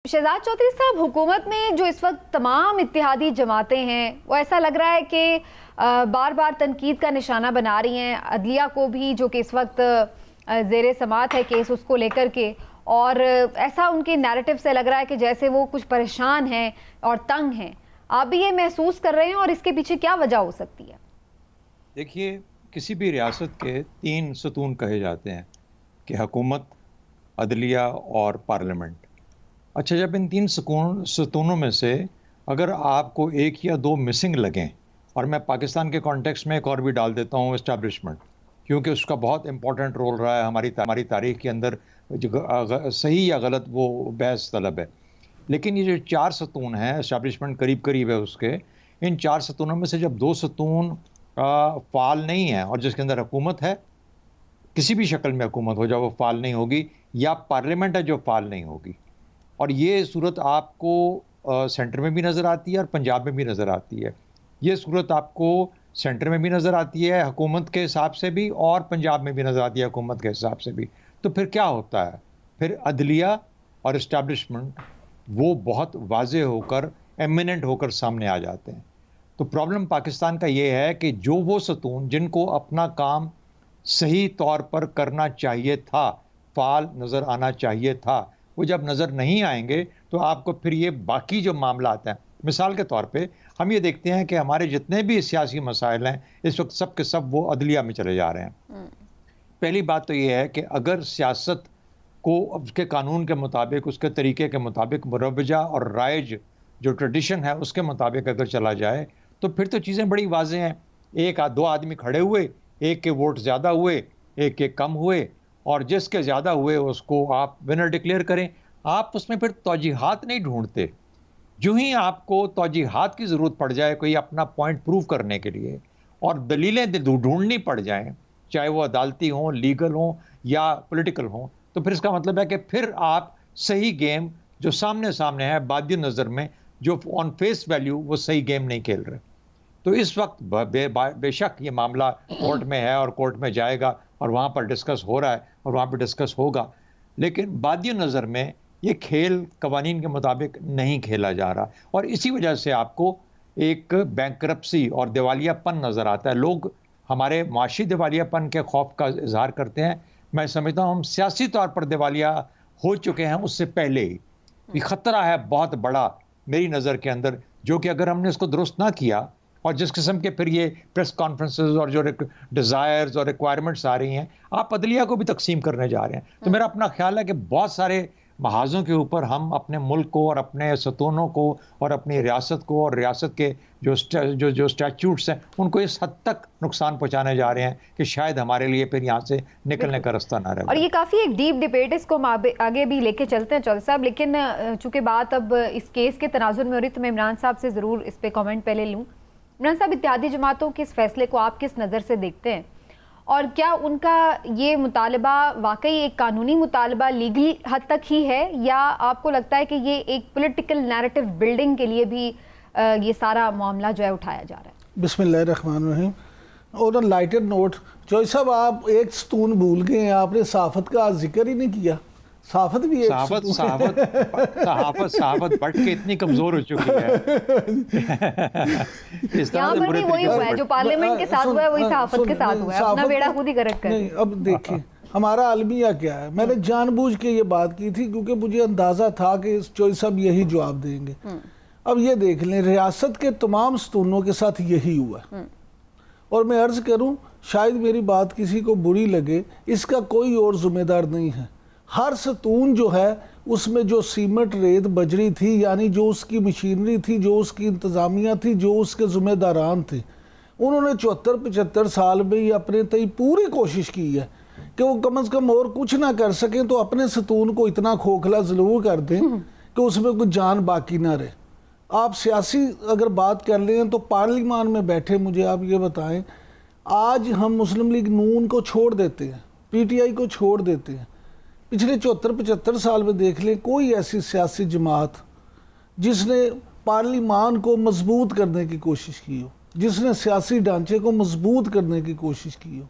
शहजाद चौधरी साहब, हुकूमत में जो इस वक्त तमाम इत्तेहादी जमातें हैं वो ऐसा लग रहा है कि बार बार तनकीद का निशाना बना रही हैं। अदलिया को भी, जो कि इस वक्त ज़ेरे समात है केस, उसको लेकर के, और ऐसा उनके नैरेटिव से लग रहा है कि जैसे वो कुछ परेशान हैं और तंग हैं। आप भी ये महसूस कर रहे हैं, और इसके पीछे क्या वजह हो सकती है? देखिए, किसी भी रियासत के 3 सतून कहे जाते हैं कि हुकूमत, अदलिया और पार्लियामेंट। अच्छा, जब इन 3 सतूनों में से अगर आपको 1 या 2 मिसिंग लगें, और मैं पाकिस्तान के कॉन्टेक्स्ट में एक और भी डाल देता हूँ, एस्टैब्लिशमेंट, क्योंकि उसका बहुत इंपॉर्टेंट रोल रहा है हमारी तारीख के अंदर, जो सही या गलत वो बहस तलब है। लेकिन ये जो 4 सतून हैं, एस्टैब्लिशमेंट करीब करीब है उसके, इन 4 सतूनों में से जब 2 सतून फ़ाल नहीं है और जिसके अंदर हुकूमत है, किसी भी शक्ल में हुकूमत हो जाए, वो फ़ाल नहीं होगी, या पार्लियामेंट है जो फ़ाल नहीं होगी। और ये सूरत आपको सेंटर में भी नज़र आती है और पंजाब में भी नज़र आती है। ये सूरत आपको सेंटर में भी नज़र आती है हुकूमत के हिसाब से भी, और पंजाब में भी नज़र आती है हुकूमत के हिसाब से भी। तो फिर क्या होता है? फिर अदलिया और इस्टेब्लिशमेंट वो बहुत वाज़े होकर, एमिनेंट होकर सामने आ जाते हैं। तो प्रॉब्लम पाकिस्तान का ये है कि जो वो सतून जिनको अपना काम सही तौर पर करना चाहिए था, फ़ाल नज़र आना चाहिए था, वो जब नज़र नहीं आएंगे तो आपको फिर ये बाकी जो मामला आता है, मिसाल के तौर पे हम ये देखते हैं कि हमारे जितने भी सियासी मसाइल हैं इस वक्त सब के सब वो अदलिया में चले जा रहे हैं। पहली बात तो ये है कि अगर सियासत को उसके कानून के मुताबिक, उसके तरीके के मुताबिक, मुरवजा और राइज जो ट्रेडिशन है उसके मुताबिक अगर चला जाए तो फिर तो चीज़ें बड़ी वाज़ेह हैं। 1-2 आदमी खड़े हुए, एक के वोट ज़्यादा हुए, एक के कम हुए, और जिसके ज़्यादा हुए उसको आप विनर डिक्लेयर करें। आप उसमें फिर तौजीहात नहीं ढूंढते। जो ही आपको तौजीहात की ज़रूरत पड़ जाए कोई अपना पॉइंट प्रूव करने के लिए, और दलीलें ढूंढनी पड़ जाएं, चाहे वो अदालती हों, लीगल हों या पॉलिटिकल हों, तो फिर इसका मतलब है कि फिर आप सही गेम जो सामने सामने है, बादी नज़र में, जो ऑन फेस वैल्यू वो सही गेम नहीं खेल रहे। तो इस वक्त बेशक ये मामला कोर्ट में है और कोर्ट में जाएगा और वहाँ पर डिस्कस हो रहा है और वहाँ पर डिस्कस होगा, लेकिन बादी नज़र में ये खेल कवानीन के मुताबिक नहीं खेला जा रहा, और इसी वजह से आपको एक बैंकरप्सी और दिवालियापन नज़र आता है। लोग हमारे माशी दिवालियापन के खौफ का इजहार करते हैं। मैं समझता हूँ हम सियासी तौर पर दिवालिया हो चुके हैं उससे पहले ही। ये ख़तरा है बहुत बड़ा मेरी नज़र के अंदर, जो कि अगर हमने इसको दुरुस्त ना किया, और जिस किस्म के फिर ये प्रेस कॉन्फ्रेंसेस और जो डिज़ायर्स और रिक्वायरमेंट्स आ रही हैं, आप अदलिया को भी तकसीम करने जा रहे हैं। तो मेरा अपना ख्याल है कि बहुत सारे महाजों के ऊपर हम अपने मुल्क को और अपने सतूनों को और अपनी रियासत को और रियासत के जो स्टैट्यूट्स हैं उनको इस हद तक नुकसान पहुंचाने जा रहे हैं कि शायद हमारे लिए फिर यहाँ से निकलने का रास्ता ना रहे। और ये काफ़ी एक डीप डिबेट है, इसको हम आगे भी लेके चलते हैं चौधरी साहब, लेकिन चूंकि बात अब इस केस के तनाजुर में हो रही, तो मैं इमरान साहब से ज़रूर इस पर कॉमेंट पहले लूँ। इमरान साहब, इत्तेहादी जमातों के इस फैसले को आप किस नज़र से देखते हैं, और क्या उनका ये मुतालबा वाकई एक कानूनी मुतालबा लीगली हद तक ही है, या आपको लगता है कि ये एक पॉलिटिकल नैरेटिव बिल्डिंग के लिए भी ये सारा मामला जो है उठाया जा रहा है? बिस्मिल्लाहिर्रहमानिर्रहीम। और लाइटर नोट, चौधरी साहब आप एक सतून भूल गए हैं, आपने सहाफत का जिक्र ही नहीं किया। सहाफत भी सहाफत बढ़ के इतनी कमजोर हो चुकी है। यहाँ पर भी वही हुआ है जो पार्लियामेंट के साथ हुआ है, वही सहाफत के साथ हुआ है। अपना बेड़ा खुद ही गर्क कर। नहीं, अब देखिए हमारा अलमिया क्या है। मैंने जानबूझ के ये बात की थी क्योंकि मुझे अंदाजा था कि चौधरी साहब यही जवाब देंगे। अब ये देख लें, रियासत के तमाम सतूनों के साथ यही हुआ, और मैं अर्ज करूं शायद मेरी बात किसी को बुरी लगे, इसका कोई और जिम्मेदार नहीं है। हर सतून जो है उसमें जो सीमेंट, रेत, बजरी थी, यानी जो उसकी मशीनरी थी, जो उसकी इंतज़ामिया थी, जो उसके ज़िम्मेदारान थे, उन्होंने 74-75 साल में ही अपने तय पूरी कोशिश की है कि वो कम से कम और कुछ ना कर सकें तो अपने सतून को इतना खोखला ज़रूर कर दें कि उसमें कोई जान बाकी ना रहे। आप सियासी अगर बात कर लें तो पार्लियामान में बैठे, मुझे आप ये बताएं, आज हम मुस्लिम लीग नून को छोड़ देते हैं, PTI को छोड़ देते हैं, पिछले 74-75 साल में देख लें कोई ऐसी सियासी जमात जिसने पार्लियामान को मजबूत करने की कोशिश की हो, जिसने सियासी ढांचे को मजबूत करने की कोशिश की हो।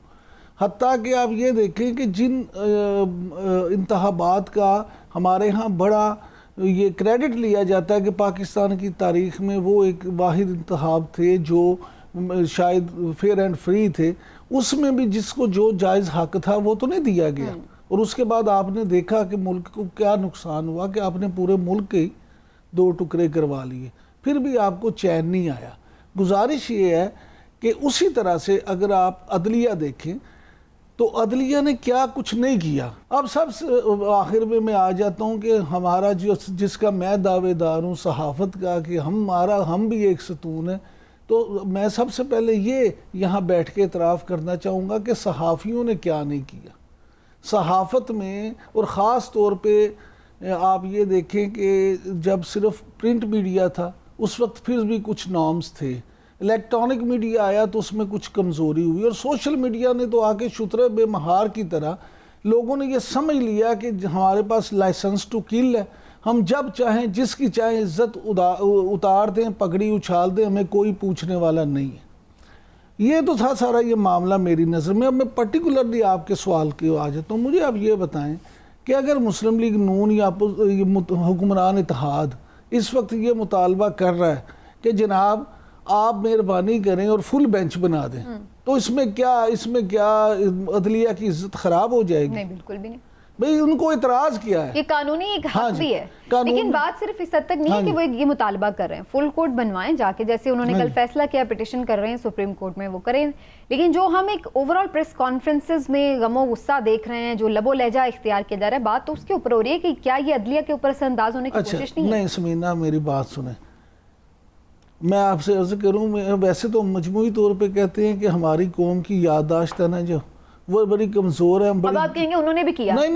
हत्ता कि आप ये देखें कि जिन इंतखाबात का हमारे यहाँ बड़ा ये क्रेडिट लिया जाता है कि पाकिस्तान की तारीख में वो एक वाहिद इंतखाब थे जो शायद फेयर एंड फ्री थे, उसमें भी जिसको जो जायज़ हक था वो तो नहीं दिया गया। और उसके बाद आपने देखा कि मुल्क को क्या नुकसान हुआ कि आपने पूरे मुल्क के 2 टुकड़े करवा लिए, फिर भी आपको चैन नहीं आया। गुजारिश ये है कि उसी तरह से अगर आप अदलिया देखें तो अदलिया ने क्या कुछ नहीं किया। अब सबसे आखिर में मैं आ जाता हूँ कि हमारा जिसका मैं दावेदार हूँ सहाफ़त का कि हम भी एक सतून है, तो मैं सबसे पहले ये यहाँ बैठ के इतराफ़ करना चाहूँगा कि सहाफ़ियों ने क्या नहीं किया सहाफ़त में। और ख़ास तौर पे आप ये देखें कि जब सिर्फ प्रिंट मीडिया था उस वक्त फिर भी कुछ नॉर्म्स थे, इलेक्ट्रॉनिक मीडिया आया तो उसमें कुछ कमज़ोरी हुई, और सोशल मीडिया ने तो आके शुतरे बेमहार की तरह लोगों ने ये समझ लिया कि हमारे पास लाइसेंस टू किल है, हम जब चाहें जिसकी चाहें इज्जत उतार दें, पगड़ी उछाल दें, हमें कोई पूछने वाला नहीं है। ये तो था सारा ये मामला मेरी नज़र में। अब मैं पर्टिकुलरली आपके सवाल के आ जाता हूँ। मुझे आप ये बताएं कि अगर मुस्लिम लीग नून या हुक्मरान इत्तेहाद इस वक्त ये मुतालबा कर रहा है कि जनाब आप मेहरबानी करें और फुल बेंच बना दें, तो इसमें क्या अदलिया की इज्जत खराब हो जाएगी? नहीं, बिल्कुल भी नहीं। भाई उनको इतराज किया है, ये कानूनी एक हक हाँ भी है, लेकिन बात सिर्फ इस हद तक नहीं है कि वो ये मुतालबा कर रहे हैं फुल कोर्ट बनवाएं जाके, जैसे उन्होंने कल फैसला किया पिटिशन कर रहे हैं सुप्रीम कोर्ट में, वो करें। लेकिन जो हम एक ओवरऑल प्रेस कॉन्फ्रेंसेस में गमो गुस्सा देख रहे हैं, जो लबो लहजा इख्तियार किया जा रहा है, बात तो उसके ऊपर हो रही है कि क्या ये अदलिया के ऊपर असरअंदाज होने की कोशिश नहीं है? नहीं समीना, मेरी बात सुने, मैं आपसे अर्ज करूँ, वैसे तो मजमूई तौर पे कहते हैं कि हमारी कौम की याददाश्त है ना जो वो बड़ी कमज़ोर है। अब आप कहेंगे उन्होंने भी किया? नहीं,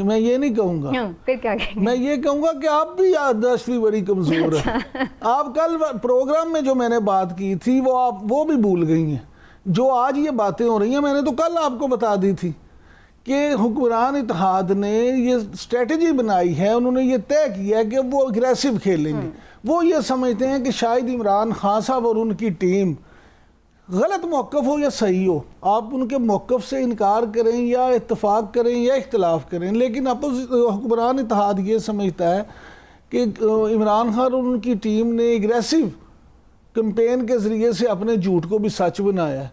मैं ये नहीं कहूँगा। फिर क्या कहेंगे? मैं ये कहूँगा कि आप भी याददाश्त भी बड़ी कमज़ोर है। आप कल प्रोग्राम में जो मैंने बात की थी वो भी भूल गई हैं। जो आज ये बातें हो रही हैं मैंने तो कल आपको बता दी थी कि हुक्मरान इत्तेहाद ने ये स्ट्रेटजी बनाई है, उन्होंने ये तय किया है कि वो अग्रेसिव खेलेंगे। वो ये समझते हैं कि शायद इमरान खान साहब और उनकी टीम गलत मौक़िफ़ हो या सही हो, आप उनके मौक़िफ़ से इनकार करें या इत्तेफाक करें या इख्तिलाफ़ करें, लेकिन हुक्मरान इत्तेहाद ये समझता है कि इमरान खान और उनकी टीम ने एग्रेसिव कैंपेन के ज़रिए से अपने झूठ को भी सच बनाया है।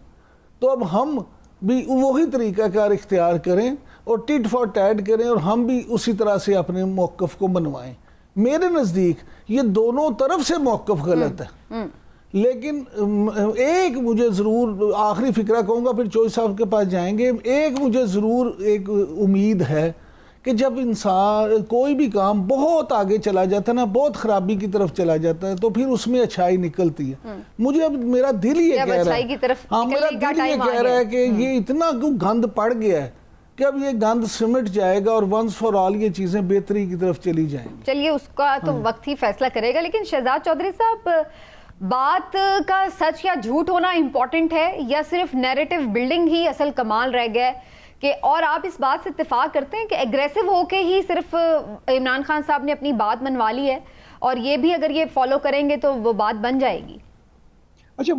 तो अब हम भी वही तरीक़ाकार इख्तियार करें और टिट फॉर टैट करें और हम भी उसी तरह से अपने मौक़िफ़ को बनवाएं। मेरे नज़दीक ये दोनों तरफ से मौक़िफ़ गलत है। लेकिन एक मुझे ज़रूर आखिरी फ़िक्रा कहूँगा, फिर चोई साहब के पास जाएंगे। एक मुझे ज़रूर एक उम्मीद है कि जब इंसान कोई भी काम बहुत आगे चला जाता है ना, बहुत ख़राबी की तरफ चला जाता है, तो फिर उसमें अच्छाई निकलती है। मुझे अब मेरा दिल ये कह रहा है, हाँ मेरा दिल ये कह रहा है कि ये इतना गंद पड़ गया है कि अब ये गंद सिमट जाएगा और वंस फॉर ऑल ये चीज़ें बेहतरी की तरफ चली जाएंगी। चलिए उसका तो वक्त ही फैसला करेगा। लेकिन शहजाद चौधरी साहब, बात का सच या झूठ होना इम्पोर्टेंट है या सिर्फ नैरेटिव बिल्डिंग ही असल कमाल रह गया है कि, और आप इस बात से इत्तेफाक करते हैं कि एग्रेसिव होके ही सिर्फ इमरान खान साहब ने अपनी बात मनवा ली है और ये भी अगर ये फॉलो करेंगे तो वो बात बन जाएगी? अच्छा,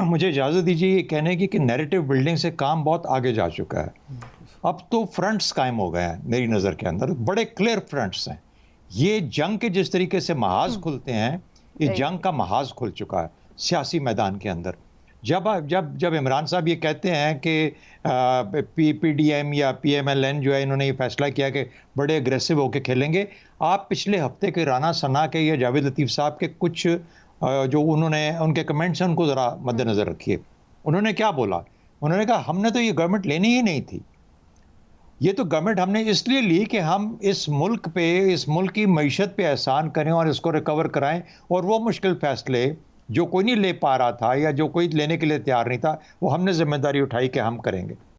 मुझे इजाज़त दीजिए ये कहने की कि नैरेटिव बिल्डिंग से काम बहुत आगे जा चुका है। अब तो फ्रंट्स कायम हो गए हैं मेरी नज़र के अंदर, बड़े क्लियर फ्रंट्स हैं। ये जंग के जिस तरीके से महाज खुलते हैं, इस जंग का महाज खुल चुका है सियासी मैदान के अंदर। जब इमरान साहब ये कहते हैं कि PDM या PMLN जो है इन्होंने ये फैसला किया कि बड़े अग्रेसिव होकर खेलेंगे, आप पिछले हफ्ते के राना सना के या जावेद लतीफ़ साहब के कुछ जो उनके कमेंट्स हैं उनको ज़रा मद्देनज़र रखिए। उन्होंने क्या बोला? उन्होंने कहा हमने तो ये गवर्नमेंट लेनी ही नहीं थी, ये तो गवर्नमेंट हमने इसलिए ली कि हम इस मुल्क की मईशत पे एहसान करें और इसको रिकवर कराएं, और वो मुश्किल फैसले जो कोई नहीं ले पा रहा था या जो कोई लेने के लिए तैयार नहीं था, वो हमने जिम्मेदारी उठाई कि हम करेंगे।